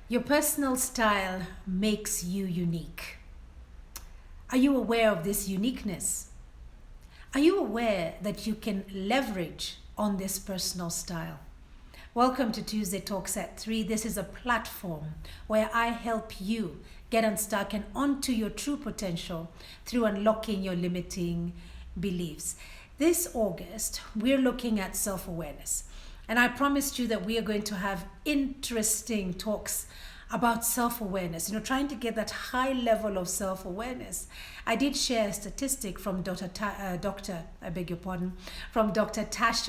Your personal style makes you unique. Are you aware of this uniqueness? Are you aware that you can leverage on this personal style? Welcome to Tuesday Talks at 3. This is a platform where I help you get unstuck and onto your true potential through unlocking your limiting beliefs. This August, we're looking at self-awareness. And I promised you that we are going to have interesting talks about self-awareness, trying to get that high level of self-awareness. I did share a statistic from Dr. Tasha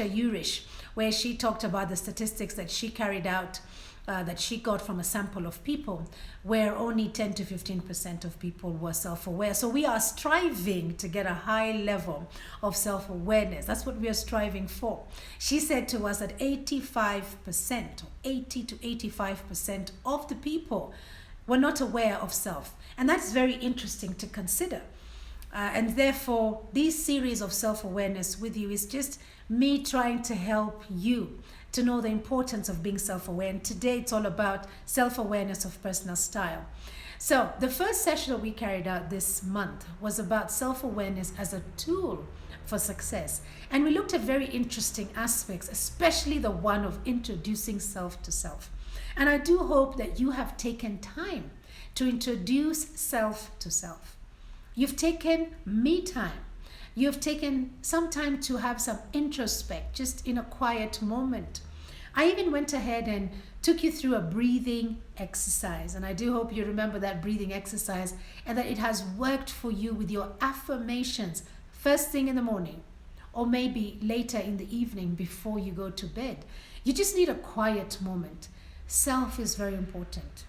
Urish, where she talked about the statistics that she carried out, that she got from a sample of people, where only 10 to 15% of people were self-aware. So we are striving to get a high level of self-awareness. That's what we are striving for. She said to us that 85%, or 80 to 85% of the people were not aware of self. And that's very interesting to consider. And therefore, this series of self-awareness with you is just me trying to help you to know the importance of being self-aware. And today it's all about self-awareness of personal style. So the first session that we carried out this month was about self-awareness as a tool for success. And we looked at very interesting aspects, especially the one of introducing self to self. And I do hope that you have taken time to introduce self to self. You've taken me time. You've taken some time to have some introspect, just in a quiet moment. I even went ahead and took you through a breathing exercise. And I do hope you remember that breathing exercise and that it has worked for you with your affirmations first thing in the morning, or maybe later in the evening before you go to bed. You just need a quiet moment. Self is very important.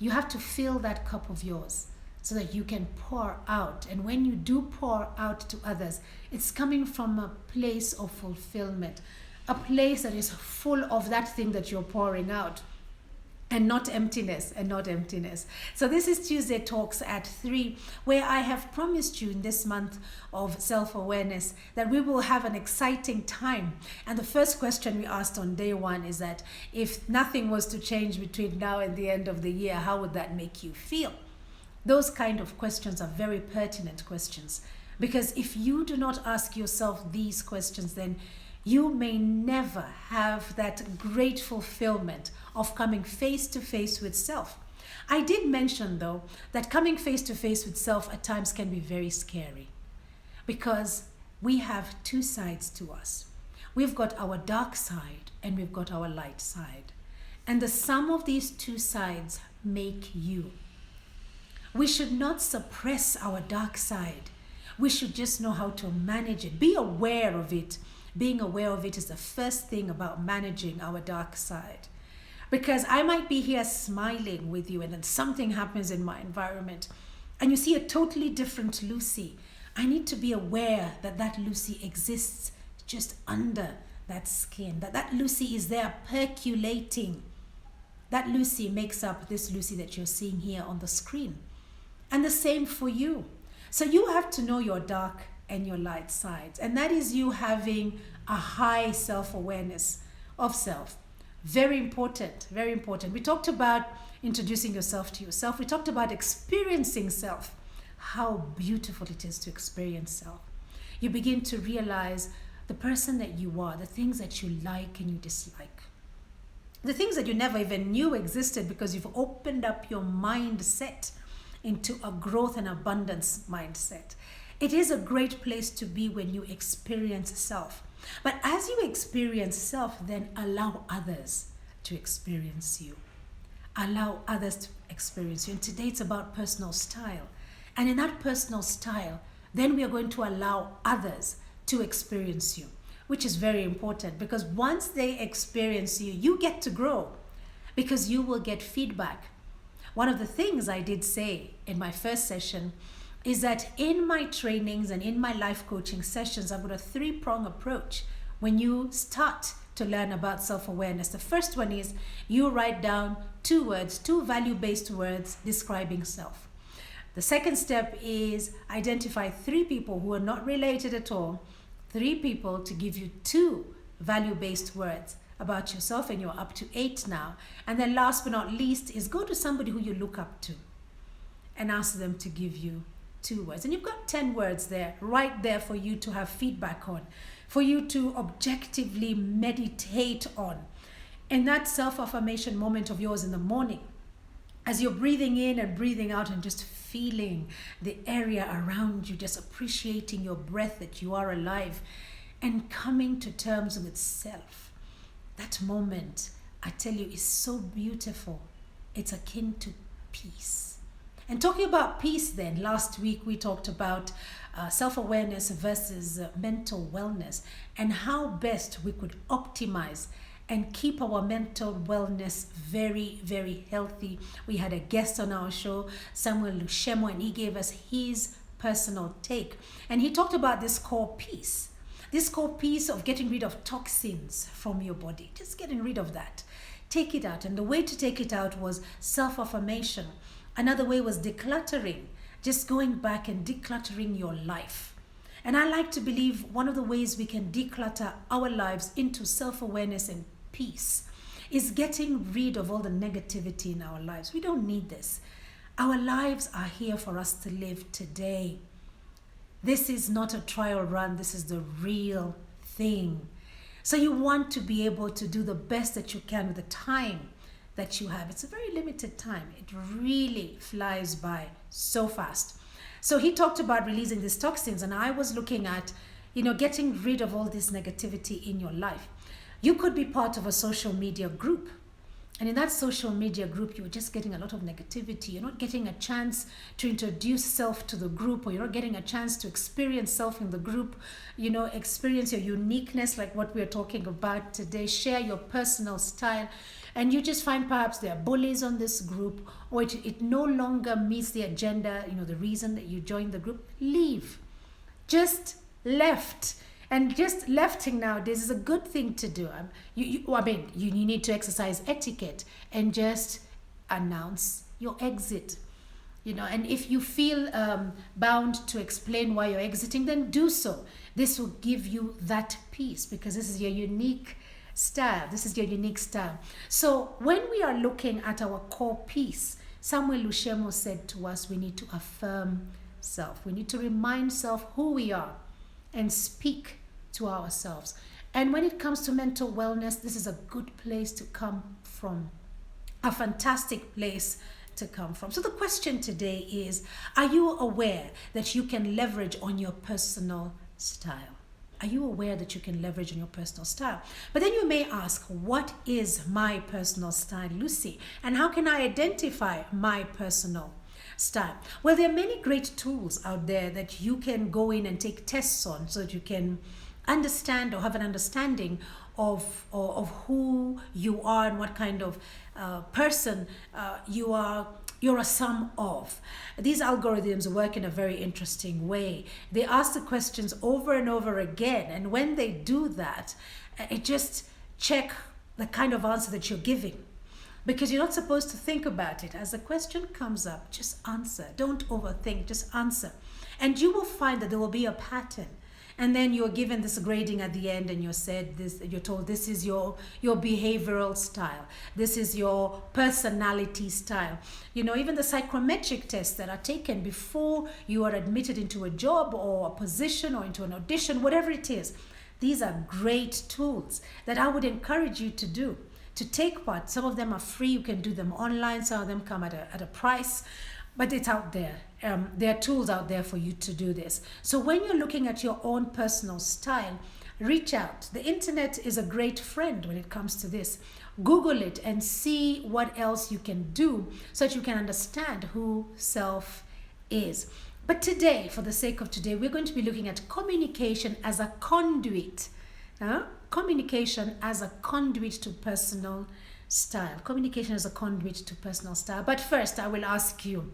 You have to fill that cup of yours so that you can pour out. And when you do pour out to others, it's coming from a place of fulfillment, a place that is full of that thing that you're pouring out, and not emptiness, So this is Tuesday Talks at 3, where I have promised you in this month of self-awareness that we will have an exciting time. And the first question we asked on day 1 is that if nothing was to change between now and the end of the year, how would that make you feel? Those kind of questions are very pertinent questions, because if you do not ask yourself these questions, then you may never have that great fulfillment of coming face to face with self. I did mention, though, that coming face to face with self at times can be very scary, because we have two sides to us. We've got our dark side and we've got our light side. And the sum of these two sides make you. We should not suppress our dark side. We should just know how to manage it. Be aware of it. Being aware of it is the first thing about managing our dark side. Because I might be here smiling with you, and then something happens in my environment and you see a totally different Lucy. I need to be aware that that Lucy exists just under that skin, that Lucy is there percolating. That Lucy makes up this Lucy that you're seeing here on the screen. And the same for you. So you have to know your dark and your light sides. And that is you having a high self-awareness of self. Very important, very important. We talked about introducing yourself to yourself. We talked about experiencing self. How beautiful it is to experience self. You begin to realize the person that you are, the things that you like and you dislike. The things that you never even knew existed because you've opened up your mindset into a growth and abundance mindset. It is a great place to be when you experience self. But as you experience self, then allow others to experience you. Allow others to experience you. And today it's about personal style. And in that personal style, then we are going to allow others to experience you, which is very important, because once they experience you, you get to grow because you will get feedback. One of the things I did say in my first session is that in my trainings and in my life coaching sessions, I've got a 3-prong approach when you start to learn about self-awareness. The first one is you write down 2 words, 2 value-based words describing self. The second step is identify 3 people who are not related at all, 3 people to give you 2 value-based words about yourself, and you're up to 8 now. And then last but not least is go to somebody who you look up to and ask them to give you 2 words. And you've got 10 words there, right there for you to have feedback on, for you to objectively meditate on. In that self-affirmation moment of yours in the morning, as you're breathing in and breathing out and just feeling the area around you, just appreciating your breath, that you are alive, and coming to terms with self. That moment, I tell you, is so beautiful. It's akin to peace. And talking about peace then, last week we talked about self-awareness versus mental wellness, and how best we could optimize and keep our mental wellness very, very healthy. We had a guest on our show, Samuel Lushemo, and he gave us his personal take. And he talked about this core peace. This core piece of getting rid of toxins from your body, just getting rid of that. Take it out. And the way to take it out was self-affirmation. Another way was decluttering, just going back and decluttering your life. And I like to believe one of the ways we can declutter our lives into self-awareness and peace is getting rid of all the negativity in our lives. We don't need this. Our lives are here for us to live today. This is not a trial run. This is the real thing. So you want to be able to do the best that you can with the time that you have. It's a very limited time. It really flies by so fast. So he talked about releasing these toxins, and I was looking at, getting rid of all this negativity in your life. You could be part of a social media group. And in that social media group, you're just getting a lot of negativity. You're not getting a chance to introduce self to the group, or you're not getting a chance to experience self in the group, experience your uniqueness, like what we're talking about today, share your personal style. And you just find perhaps there are bullies on this group, or it no longer meets the agenda, the reason that you joined the group. Leave. Just left. And just lefting nowadays is a good thing to do. You need to exercise etiquette and just announce your exit. And if you feel bound to explain why you're exiting, then do so. This will give you that peace, because this is your unique style. This is your unique style. So when we are looking at our core piece, Samuel Lushemo said to us, we need to affirm self. We need to remind self who we are and speak to ourselves. And when it comes to mental wellness, this is a good place to come from, a fantastic place to come from. So the question today is, are you aware that you can leverage on your personal style? Are you aware that you can leverage on your personal style? But then you may ask, what is my personal style, Lucy? And how can I identify my personal style? Well, there are many great tools out there that you can go in and take tests on, so that you can understand or have an understanding of who you are and what kind of person you are. You're a sum of. These algorithms work in a very interesting way. They ask the questions over and over again, and when they do that, it just check the kind of answer that you're giving, because you're not supposed to think about it. As the question comes up, just answer. Don't overthink, just answer. And you will find that there will be a pattern. And then you're given this grading at the end, and you're told this is your behavioral style. This is your personality style. Even the psychometric tests that are taken before you are admitted into a job or a position or into an audition, whatever it is. These are great tools that I would encourage you to do, to take part. Some of them are free. You can do them online. Some of them come at a price. But it's out there. There are tools out there for you to do this. So when you're looking at your own personal style, reach out. The internet is a great friend when it comes to this. Google it and see what else you can do so that you can understand who self is. But today, for the sake of today, we're going to be looking at communication as a conduit. Communication as a conduit to personal style. Communication as a conduit to personal style. But first, I will ask you,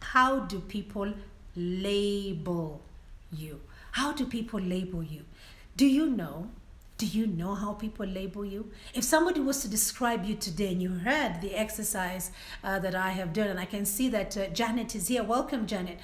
how do people label you? How do people label you? Do you know Do you know how people label you? If somebody was to describe you today, and you heard the exercise that I have done, and I can see that Janet is here. Welcome, Janet.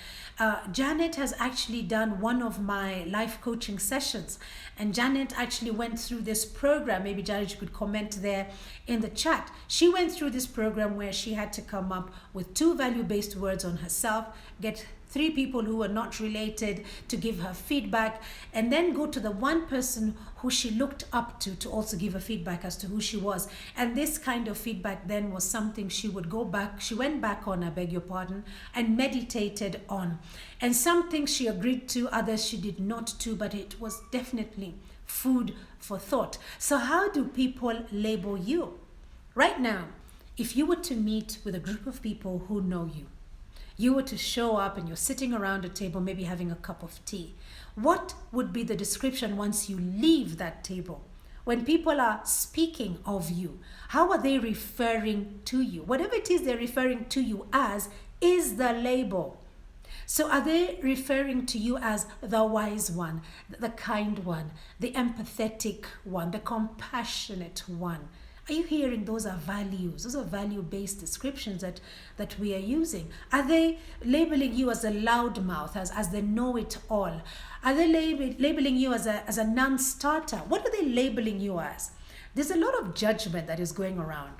Janet has actually done one of my life coaching sessions, and Janet actually went through this program. Maybe Janet, you could comment there in the chat. She went through this program where she had to come up with 2 value-based words on herself, get 3 people who were not related to give her feedback, and then go to the one person who she looked up to also give her feedback as to who she was. And this kind of feedback then was something she went back on, I beg your pardon, and meditated on. And some things she agreed to, others she did not to, but it was definitely food for thought. So how do people label you? Right now, if you were to meet with a group of people who know you, you were to show up and you're sitting around a table, maybe having a cup of tea, what would be the description once you leave that table? When people are speaking of you, how are they referring to you? Whatever it is they're referring to you as is the label. So are they referring to you as the wise one, the kind one, the empathetic one, the compassionate one? Are you hearing those are values? Those are value-based descriptions that we are using. Are they labeling you as a loudmouth, as the know-it-all? Are they labeling you as a non-starter? What are they labeling you as? There's a lot of judgment that is going around.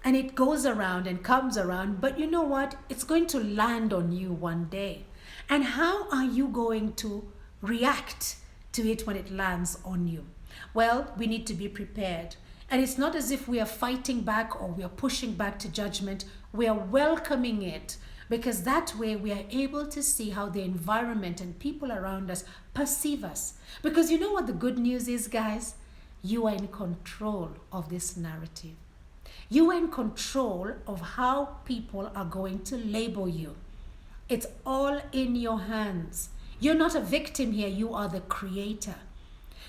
And it goes around and comes around. But you know what? It's going to land on you one day. And how are you going to react to it when it lands on you? Well, we need to be prepared. And it's not as if we are fighting back or we are pushing back to judgment. We are welcoming it, because that way we are able to see how the environment and people around us perceive us. Because you know what the good news is, guys? You are in control of this narrative. You are in control of how people are going to label you. It's all in your hands. You're not a victim here. You are the creator.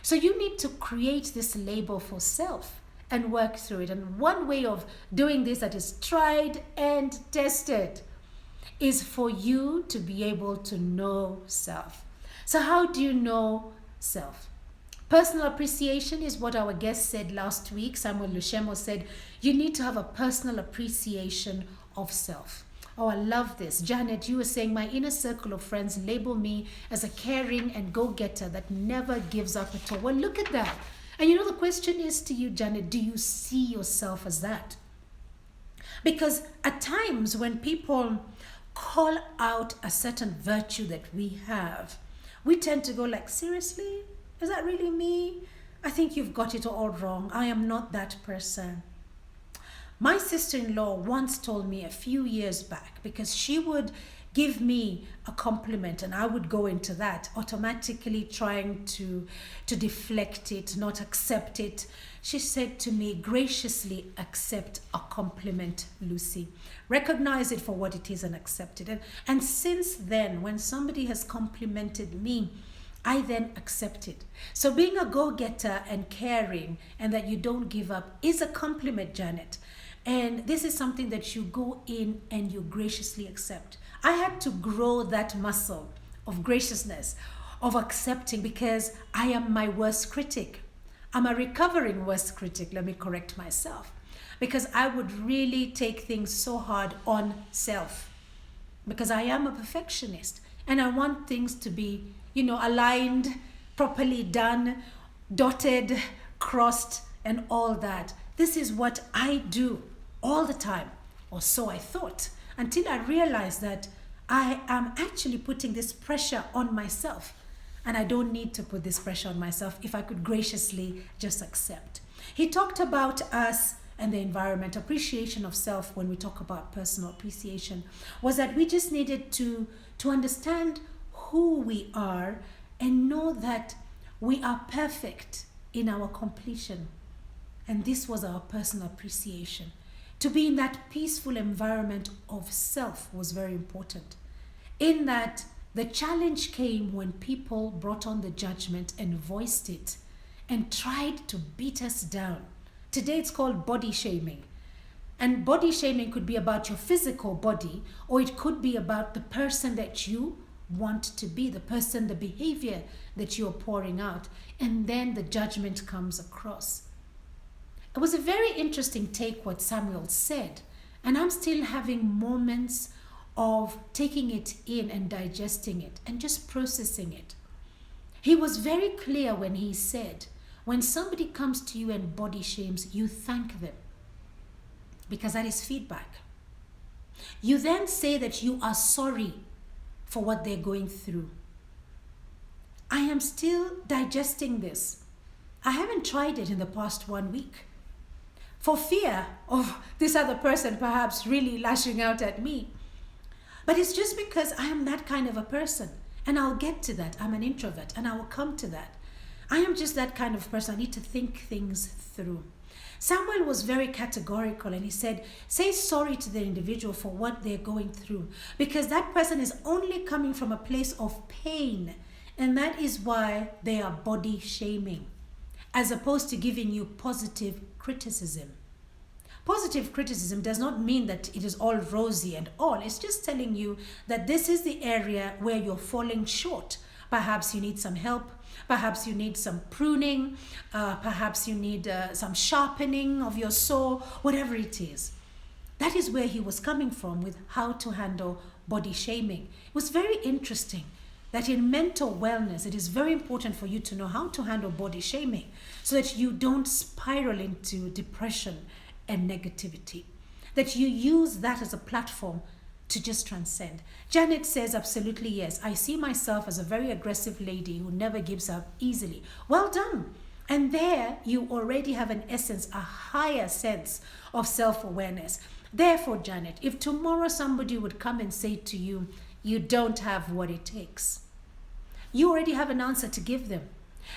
So you need to create this label for self and work through it. And one way of doing this that is tried and tested is for you to be able to know self. So how do you know self? Personal appreciation is what our guest said last week. Samuel Lushemo said, you need to have a personal appreciation of self. Oh, I love this. Janet, you were saying my inner circle of friends label me as a caring and go-getter that never gives up at all. Well, look at that. And you know, the question is to you, Janet, do you see yourself as that? Because at times when people call out a certain virtue that we have, we tend to go like, seriously? Is that really me? I think you've got it all wrong. I am not that person. My sister-in-law once told me a few years back, because she would give me a compliment and I would go into that, automatically trying to deflect it, not accept it. She said to me, graciously accept a compliment, Lucy. Recognize it for what it is and accept it. And since then, when somebody has complimented me, I then accept it. So being a go-getter and caring and that you don't give up is a compliment, Janet. And this is something that you go in and you graciously accept. I had to grow that muscle of graciousness, of accepting, because I am my worst critic. I'm a recovering worst critic, let me correct myself. Because I would really take things so hard on self. Because I am a perfectionist and I want things to be, aligned, properly done, dotted, crossed, and all that. This is what I do all the time, or so I thought, until I realized that I am actually putting this pressure on myself, and I don't need to put this pressure on myself if I could graciously just accept. He talked about us and the environment. Appreciation of self, when we talk about personal appreciation, was that we just needed to understand who we are and know that we are perfect in our completion. And this was our personal appreciation. To be in that peaceful environment of self was very important. In that, the challenge came when people brought on the judgment and voiced it and tried to beat us down. Today it's called body shaming. And body shaming could be about your physical body, or it could be about the person that you want to be, the person, the behavior that you're pouring out. And then the judgment comes across. It was a very interesting take what Samuel said. And I'm still having moments of taking it in and digesting it and just processing it. He was very clear when he said, when somebody comes to you and body shames, you thank them, because that is feedback. You then say that you are sorry for what they're going through. I am still digesting this. I haven't tried it in the past 1 week, for fear of this other person perhaps really lashing out at me. But it's just because I am that kind of a person. And I'll get to that. I'm an introvert and I will come to that. I am just that kind of person. I need to think things through. Samuel was very categorical and he said, say sorry to the individual for what they're going through, because that person is only coming from a place of pain, and that is why they are body shaming, as opposed to giving you positive criticism. Positive criticism does not mean that it is all rosy and all. It's just telling you that this is the area where you're falling short. Perhaps you need some help. Perhaps you need some pruning. Perhaps you need some sharpening of your saw, whatever it is. That is where he was coming from with how to handle body shaming. It was very interesting that in mental wellness, it is very important for you to know how to handle body shaming so that you don't spiral into depression and negativity, that you use that as a platform to just transcend. Janet says, absolutely yes. I see myself as a very aggressive lady who never gives up easily. Well done. And there you already have an essence, a higher sense of self-awareness. Therefore, Janet, if tomorrow somebody would come and say to you, you don't have what it takes, you already have an answer to give them,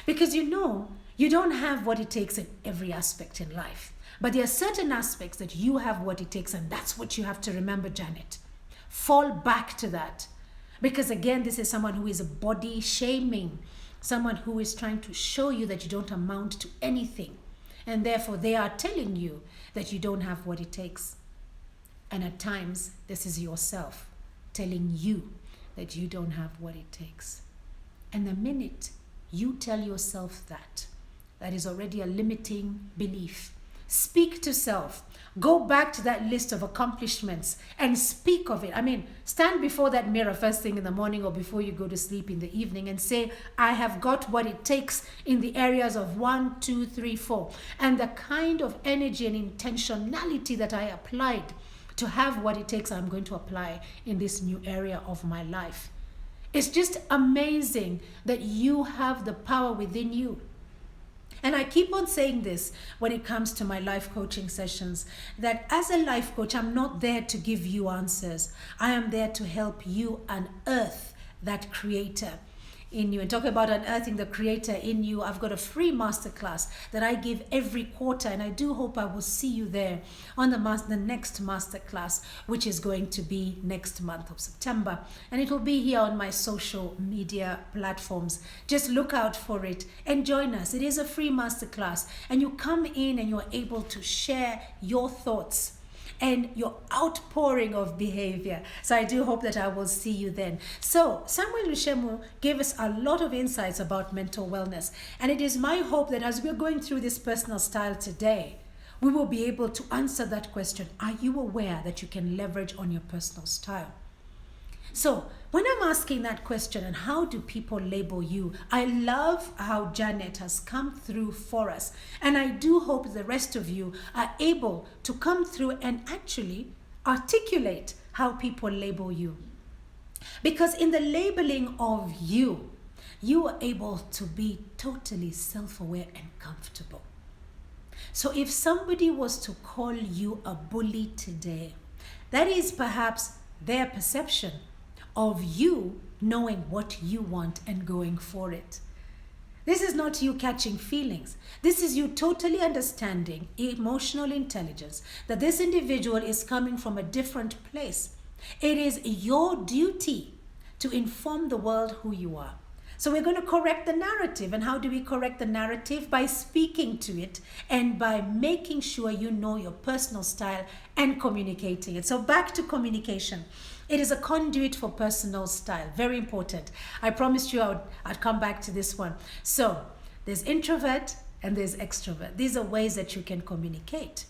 because you know you don't have what it takes in every aspect in life. But there are certain aspects that you have what it takes, and that's what you have to remember, Janet. Fall back to that. Because again, this is someone who is body shaming, someone who is trying to show you that you don't amount to anything. And therefore, they are telling you that you don't have what it takes. And at times, this is yourself telling you that you don't have what it takes. And the minute you tell yourself that, that is already a limiting belief. Speak to self. Go back to that list of accomplishments and speak of it. I mean, stand before that mirror first thing in the morning or before you go to sleep in the evening and say, I have got what it takes in the areas of 1, 2, 3, 4. And the kind of energy and intentionality that I applied to have what it takes, I'm going to apply in this new area of my life. It's just amazing that you have the power within you. And I keep on saying this when it comes to my life coaching sessions, that as a life coach, I'm not there to give you answers. I am there to help you unearth that creator in you. And talk about unearthing the creator in you, I've got a free masterclass that I give every quarter, and I do hope I will see you there on the next masterclass, which is going to be next month of September, and it will be here on my social media platforms. Just look out for it and join us. It is a free masterclass, and you come in and you're able to share your thoughts and your outpouring of behavior. So I do hope that I will see you then. So Samuel Lushemu gave us a lot of insights about mental wellness. And it is my hope that as we're going through this personal style today, we will be able to answer that question. Are you aware that you can leverage on your personal style? So when I'm asking that question, and how do people label you, I love how Janet has come through for us. And I do hope the rest of you are able to come through and actually articulate how people label you. Because in the labeling of you, you are able to be totally self-aware and comfortable. So if somebody was to call you a bully today, that is perhaps their perception of you knowing what you want and going for it. This is not you catching feelings. This is you totally understanding emotional intelligence, that this individual is coming from a different place. It is your duty to inform the world who you are. So we're going to correct the narrative. And how do we correct the narrative? By speaking to it and by making sure you know your personal style and communicating it. So back to communication. It is a conduit for personal style. Very important. I promised you I'd come back to this one. So there's introvert and there's extrovert. These are ways that you can communicate.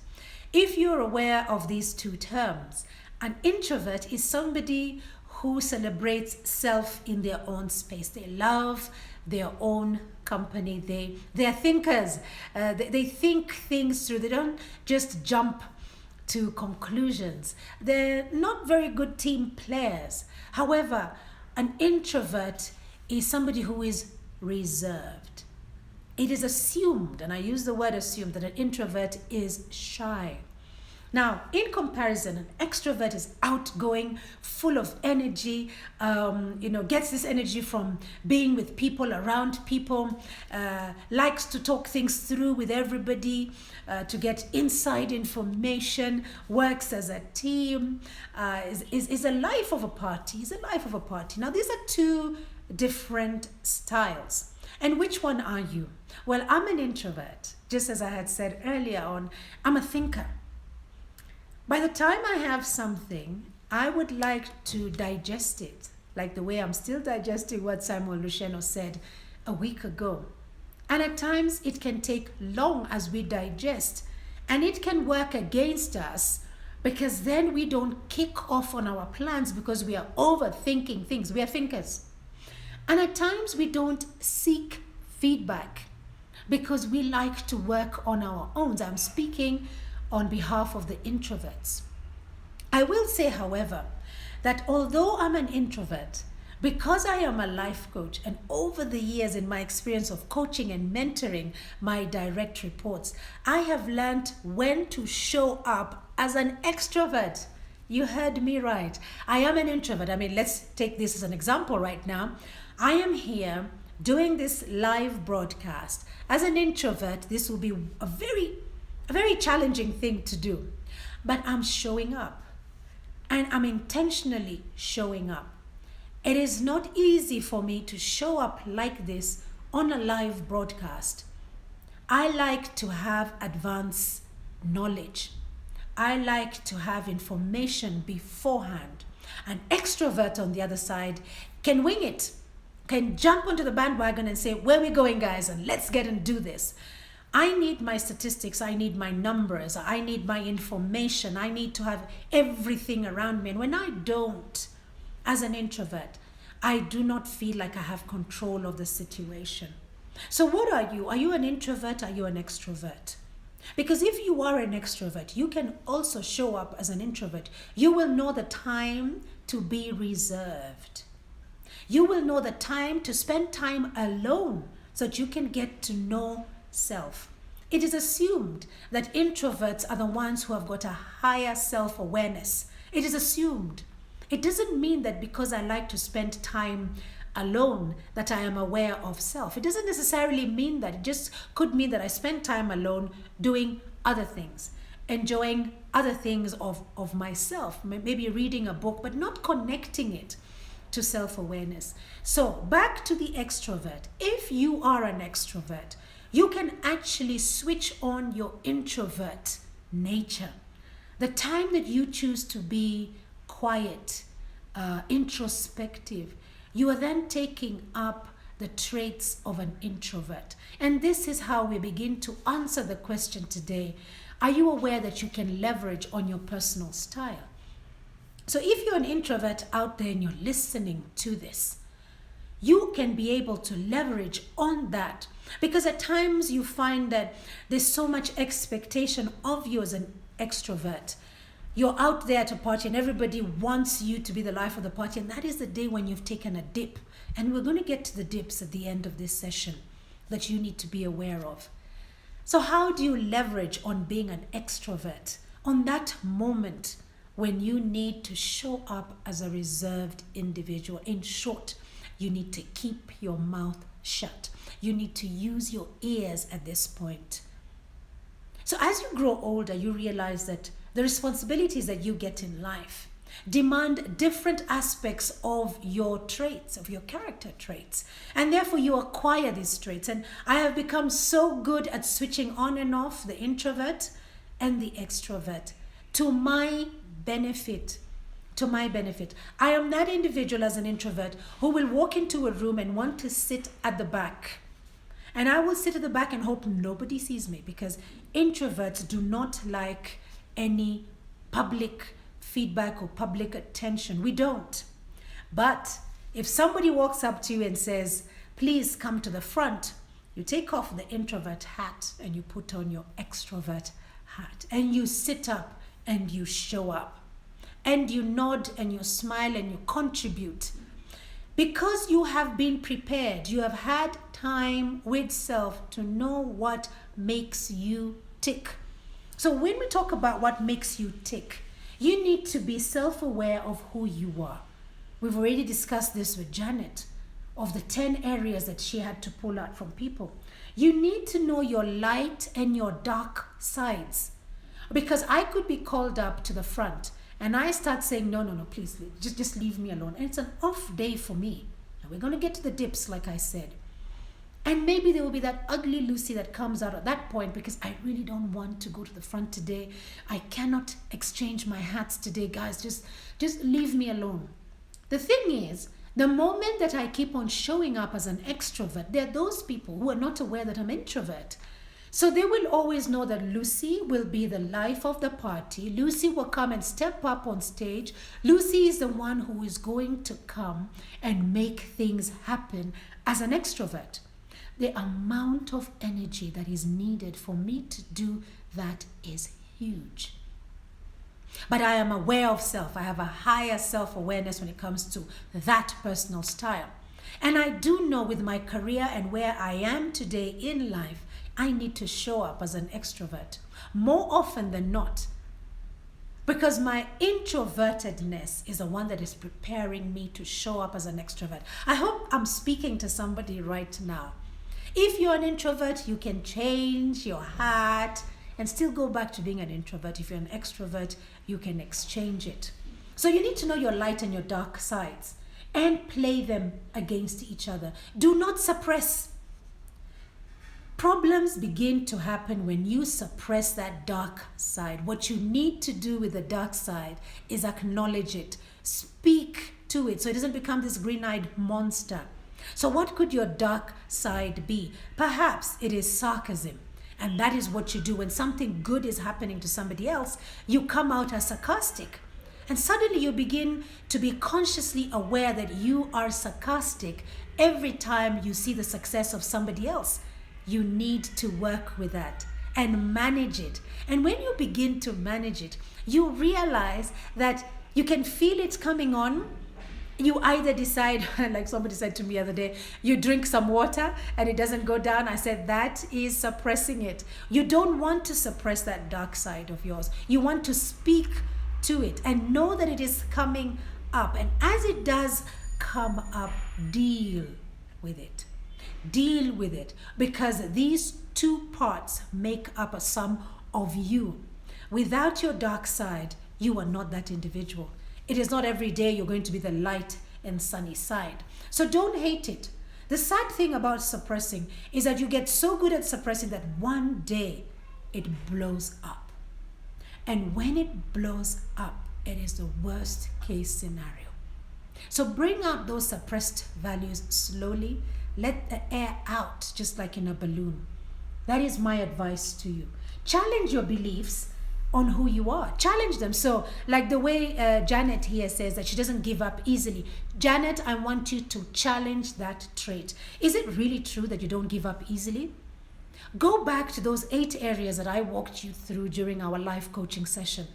If you're aware of these two terms, an introvert is somebody who celebrates self in their own space. They love their own company. They're thinkers. They think things through. They don't just jump to conclusions. They're not very good team players. However, an introvert is somebody who is reserved. It is assumed, and I use the word assumed, that an introvert is shy. Now, in comparison, an extrovert is outgoing, full of energy, gets this energy from being with people, around people, likes to talk things through with everybody, to get inside information, works as a team, is a life of a party. Is a life of a party. Now, these are two different styles. And which one are you? Well, I'm an introvert. Just as I had said earlier on, I'm a thinker. By the time I have something, I would like to digest it, like the way I'm still digesting what Samuel Luceno said a week ago. And at times it can take long as we digest, and it can work against us because then we don't kick off on our plans because we are overthinking things. We are thinkers. And at times we don't seek feedback because we like to work on our own. I'm speaking on behalf of the introverts. I will say, however, that although I'm an introvert, because I am a life coach, and over the years in my experience of coaching and mentoring my direct reports, I have learned when to show up as an extrovert. You heard me right. I am an introvert. I mean, let's take this as an example right now. I am here doing this live broadcast. As an introvert, this will be a very challenging thing to do, but I'm showing up, and I'm intentionally showing up. It is not easy for me to show up like this on a live broadcast. I like to have advanced knowledge. I like to have information beforehand. An extrovert, on the other side, can wing it, can jump onto the bandwagon and say, where are we going, guys, and let's get and do this. I need my statistics, I need my numbers, I need my information, I need to have everything around me. And when I don't, as an introvert, I do not feel like I have control of the situation. So what are you? Are you an introvert? Are you an extrovert? Because if you are an extrovert, you can also show up as an introvert. You will know the time to be reserved. You will know the time to spend time alone so that you can get to know self. It is assumed that introverts are the ones who have got a higher self-awareness. It is assumed. It doesn't mean that because I like to spend time alone that I am aware of self. It doesn't necessarily mean that. It just could mean that I spend time alone doing other things, enjoying other things of myself, maybe reading a book, but not connecting it to self-awareness. So back to the extrovert. If you are an extrovert, you can actually switch on your introvert nature. The time that you choose to be quiet, introspective, you are then taking up the traits of an introvert. And this is how we begin to answer the question today. Are you aware that you can leverage on your personal style? So if you're an introvert out there and you're listening to this, you can be able to leverage on that, because at times you find that there's so much expectation of you as an extrovert. You're out there at a party and everybody wants you to be the life of the party, and that is the day when you've taken a dip. And we're going to get to the dips at the end of this session that you need to be aware of. So how do you leverage on being an extrovert on that moment when you need to show up as a reserved individual? In short, you need to keep your mouth shut. You need to use your ears at this point. So as you grow older, you realize that the responsibilities that you get in life, demand different aspects of your traits, of your character traits. And therefore you acquire these traits. And I have become so good at switching on and off the introvert and the extrovert to my benefit. To my benefit. I am that individual as an introvert who will walk into a room and want to sit at the back. And I will sit at the back and hope nobody sees me, because introverts do not like any public feedback or public attention. We don't. But if somebody walks up to you and says, please come to the front, you take off the introvert hat and you put on your extrovert hat, and you sit up and you show up, and you nod and you smile and you contribute. Because you have been prepared, you have had time with self to know what makes you tick. So when we talk about what makes you tick, you need to be self-aware of who you are. We've already discussed this with Janet, of the 10 areas that she had to pull out from people. You need to know your light and your dark sides. Because I could be called up to the front and I start saying, no, please, just leave me alone. And it's an off day for me. And we're going to get to the dips, like I said. And maybe there will be that ugly Lucy that comes out at that point, because I really don't want to go to the front today. I cannot exchange my hats today, guys. Just leave me alone. The thing is, the moment that I keep on showing up as an extrovert, there are those people who are not aware that I'm introvert. So they will always know that Lucy will be the life of the party. Lucy will come and step up on stage. Lucy is the one who is going to come and make things happen as an extrovert. The amount of energy that is needed for me to do that is huge. But I am aware of self. I have a higher self-awareness when it comes to that personal style. And I do know with my career and where I am today in life, I need to show up as an extrovert more often than not, because my introvertedness is the one that is preparing me to show up as an extrovert. I hope I'm speaking to somebody right now. If you're an introvert, you can change your hat and still go back to being an introvert. If you're an extrovert, you can exchange it. So you need to know your light and your dark sides and play them against each other. Do not suppress. Problems begin to happen when you suppress that dark side. What you need to do with the dark side is acknowledge it. Speak to it so it doesn't become this green-eyed monster. So what could your dark side be? Perhaps it is sarcasm. And that is what you do when something good is happening to somebody else. You come out as sarcastic. And suddenly you begin to be consciously aware that you are sarcastic every time you see the success of somebody else. You need to work with that and manage it. And when you begin to manage it, you realize that you can feel it coming on. You either decide, like somebody said to me the other day, you drink some water and it doesn't go down. I said, that is suppressing it. You don't want to suppress that dark side of yours. You want to speak to it and know that it is coming up. And as it does come up, deal with it. Deal with it, because these two parts make up a sum of you. Without your dark side, you are not that individual. It is not every day you're going to be the light and sunny side. So don't hate it. The sad thing about suppressing is that you get so good at suppressing that one day it blows up. And when it blows up, it is the worst case scenario. So bring out those suppressed values slowly. Let the air out, just like in a balloon. That is my advice to you. Challenge your beliefs on who you are. Challenge them. So like the way Janet here says that she doesn't give up easily. Janet, I want you to challenge that trait. Is it really true that you don't give up easily? Go back to those 8 areas that I walked you through during our life coaching session.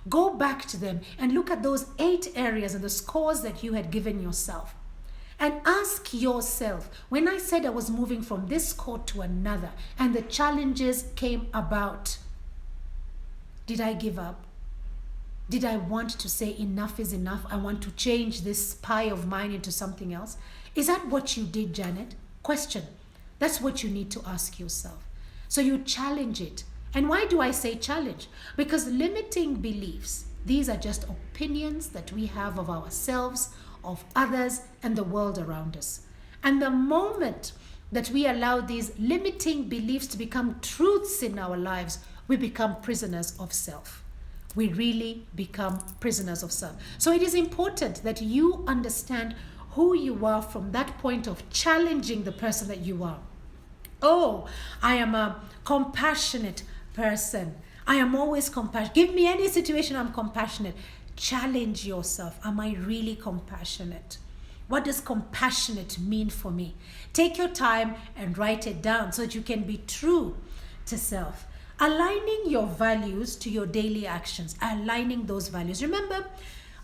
Go back to them and look at those 8 areas and the scores that you had given yourself. And ask yourself, when I said I was moving from this score to another and the challenges came about, did I give up? Did I want to say enough is enough? I want to change this pie of mine into something else. Is that what you did, Janet? Question. That's what you need to ask yourself. So you challenge it. And why do I say challenge? Because limiting beliefs These are just opinions that we have of ourselves, of others, and the world around us. And the moment that we allow these limiting beliefs to become truths in our lives, we become prisoners of self. We really become prisoners of self. So it is important that you understand who you are from that point of challenging the person that you are. Oh, I am a compassionate person. I am always compassionate. Give me any situation, I'm compassionate. Challenge yourself. Am I really compassionate? What does compassionate mean for me? Take your time and write it down so that you can be true to self. Aligning your values to your daily actions. Aligning those values. Remember,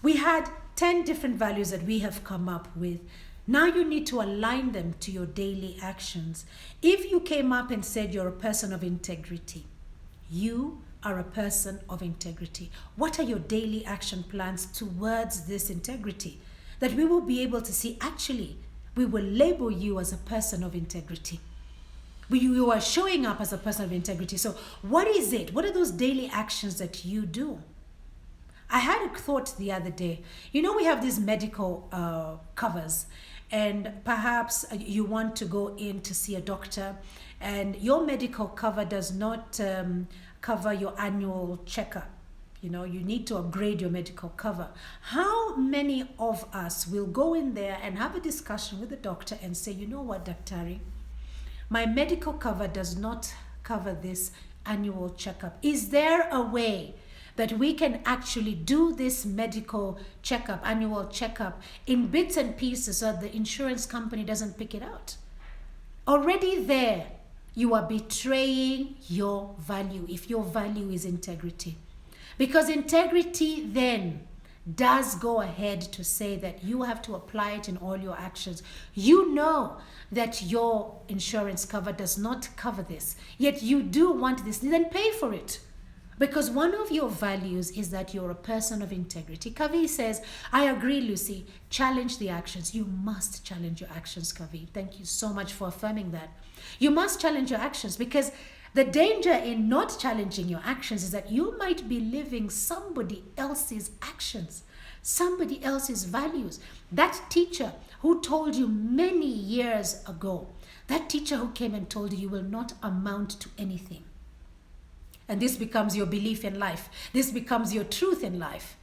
we had 10 different values that we have come up with. Now you need to align them to your daily actions. If you came up and said you're a person of integrity, you are a person of integrity. What are your daily action plans towards this integrity? That we will be able to see, actually, we will label you as a person of integrity. You are showing up as a person of integrity. So what is it? What are those daily actions that you do? I had a thought the other day. You know, we have these medical covers, and perhaps you want to go in to see a doctor, and your medical cover does not cover your annual checkup. You know, you need to upgrade your medical cover. How many of us will go in there and have a discussion with the doctor and say, you know what, Daktari, my medical cover does not cover this annual checkup. Is there a way that we can actually do this medical checkup, annual checkup, in bits and pieces so that the insurance company doesn't pick it out? Already there, you are betraying your value, if your value is integrity. Because integrity then does go ahead to say that you have to apply it in all your actions. You know that your insurance cover does not cover this, yet you do want this, then pay for it. Because one of your values is that you're a person of integrity. Kavi says, I agree, Lucy, challenge the actions. You must challenge your actions, Kavi. Thank you so much for affirming that. You must challenge your actions, because the danger in not challenging your actions is that you might be living somebody else's actions, somebody else's values. That teacher who told you many years ago, that teacher who came and told you you will not amount to anything. And this becomes your belief in life. This becomes your truth in life.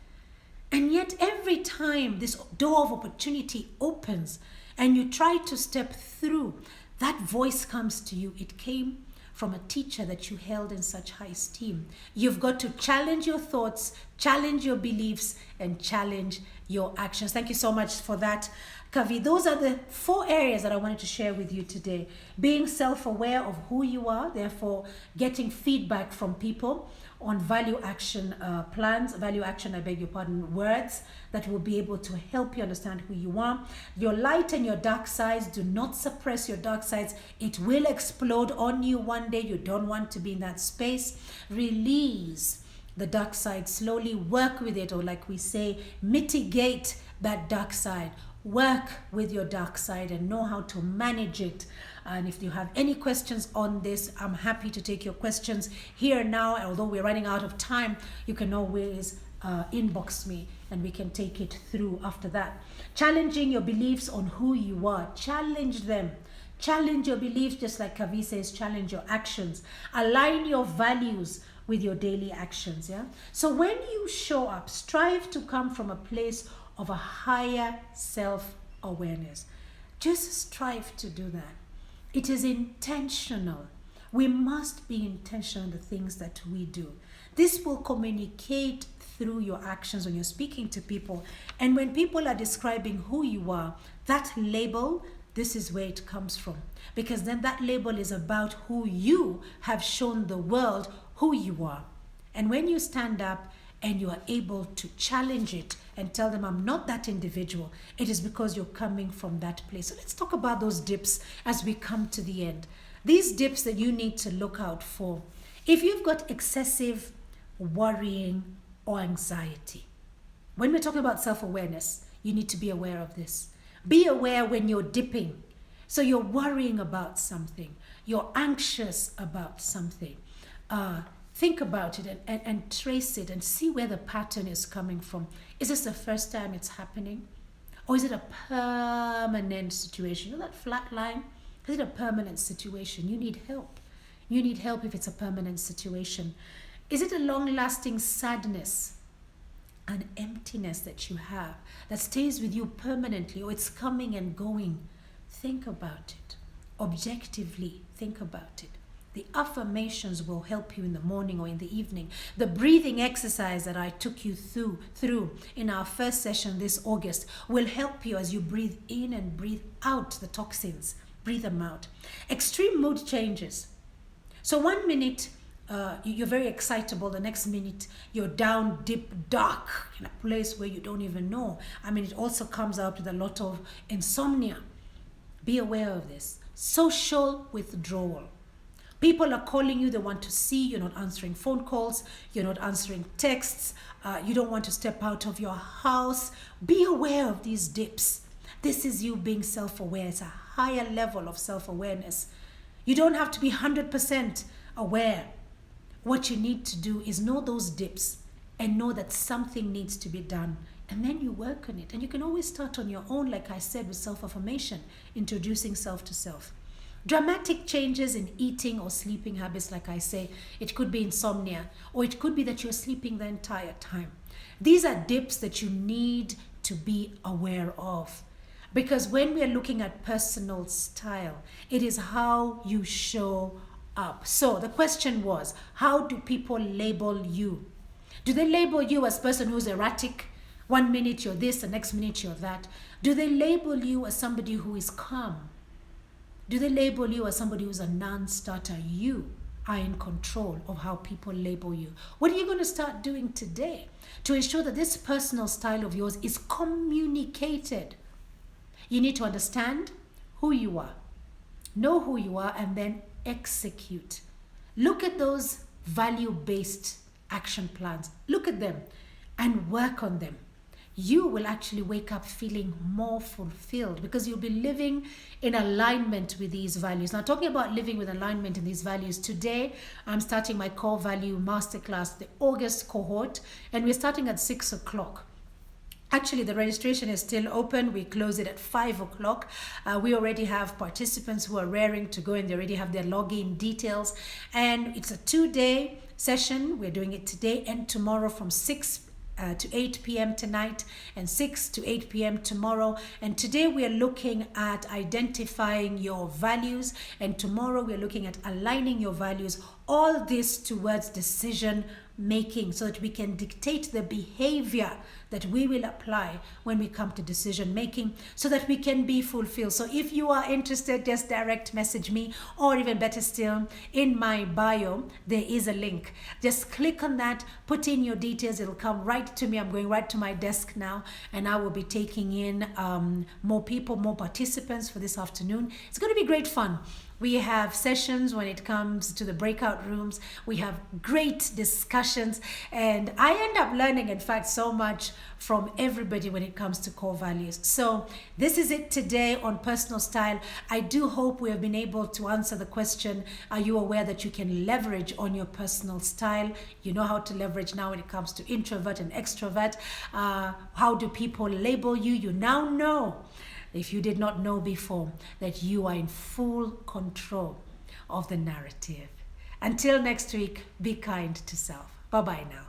And yet every time this door of opportunity opens and you try to step through, that voice comes to you. It came from a teacher that you held in such high esteem. You've got to challenge your thoughts, challenge your beliefs, and challenge your actions. Thank you so much for that, Kavi. Those are the 4 areas that I wanted to share with you today. Being self-aware of who you are, therefore getting feedback from people on value action plans, words that will be able to help you understand who you are. Your light and your dark sides, do not suppress your dark sides. It will explode on you one day. You don't want to be in that space. Release the dark side slowly, work with it, or like we say, mitigate that dark side. Work with your dark side and know how to manage it. And if you have any questions on this, I'm happy to take your questions here now. Although we're running out of time, you can always inbox me and we can take it through after that. Challenging your beliefs on who you are. Challenge them. Challenge your beliefs, just like Kavi says, challenge your actions. Align your values with your daily actions. Yeah. So when you show up, strive to come from a place of a higher self-awareness. Just strive to do that. It is intentional. We must be intentional in the things that we do. This will communicate through your actions when you're speaking to people. And when people are describing who you are, that label, this is where it comes from. Because then that label is about who you have shown the world who you are. And when you stand up and you are able to challenge it and tell them, I'm not that individual, it is because you're coming from that place. So let's talk about those dips as we come to the end. These dips that you need to look out for. If you've got excessive worrying or anxiety, when we're talking about self-awareness, you need to be aware of this. Be aware when you're dipping. So you're worrying about something. You're anxious about something. Think about it and trace it and see where the pattern is coming from. Is this the first time it's happening? Or is it a permanent situation? You know that flat line? Is it a permanent situation? You need help. You need help if it's a permanent situation. Is it a long-lasting sadness, an emptiness that you have that stays with you permanently, or it's coming and going? Think about it. Objectively, think about it. The affirmations will help you in the morning or in the evening. The breathing exercise that I took you through in our first session this August will help you as you breathe in and breathe out the toxins. Breathe them out. Extreme mood changes. So 1 minute you're very excitable, the next minute you're down, deep, dark, in a place where you don't even know. I mean, it also comes out with a lot of insomnia. Be aware of this. Social withdrawal. People are calling you, they want to see, you're not answering phone calls, you're not answering texts, you don't want to step out of your house. Be aware of these dips. This is you being self-aware. It's a higher level of self-awareness. You don't have to be 100% aware. What you need to do is know those dips and know that something needs to be done. And then you work on it. And you can always start on your own, like I said, with self-affirmation, introducing self to self. Dramatic changes in eating or sleeping habits, like I say. It could be insomnia, or it could be that you're sleeping the entire time. These are dips that you need to be aware of. Because when we are looking at personal style, it is how you show up. So the question was, how do people label you? Do they label you as a person who's erratic? 1 minute you're this, the next minute you're that. Do they label you as somebody who is calm? Do they label you as somebody who's a non-starter? You are in control of how people label you. What are you going to start doing today to ensure that this personal style of yours is communicated? You need to understand who you are, know who you are, and then execute. Look at those value-based action plans. Look at them and work on them. You will actually wake up feeling more fulfilled because you'll be living in alignment with these values. Now, talking about living with alignment in these values, today I'm starting my core value masterclass, the August cohort, and we're starting at 6 o'clock. Actually, the registration is still open. We close it at 5 o'clock. We already have participants who are raring to go, and they already have their login details. And it's a 2-day session. We're doing it today and tomorrow from 6 to 8 p.m. tonight and 6 to 8 p.m. tomorrow. And today we are looking at identifying your values, and tomorrow we are looking at aligning your values. All this towards decision making, so that we can dictate the behavior that we will apply when we come to decision making, so that we can be fulfilled. So if you are interested, just direct message me, or even better still, in my bio there is a link. Just click on that, put in your details, it'll come right to me. I'm going right to my desk now, and I will be taking in more people, more participants for this afternoon. It's going to be great fun. We have sessions when it comes to the breakout rooms. We have great discussions, and I end up learning, in fact, so much from everybody when it comes to core values. So this is it today on personal style. I do hope we have been able to answer the question, are you aware that you can leverage on your personal style? You know how to leverage now when it comes to introvert and extrovert. How do people label you? You now know, if you did not know before, that you are in full control of the narrative. Until next week, be kind to self. Bye-bye now.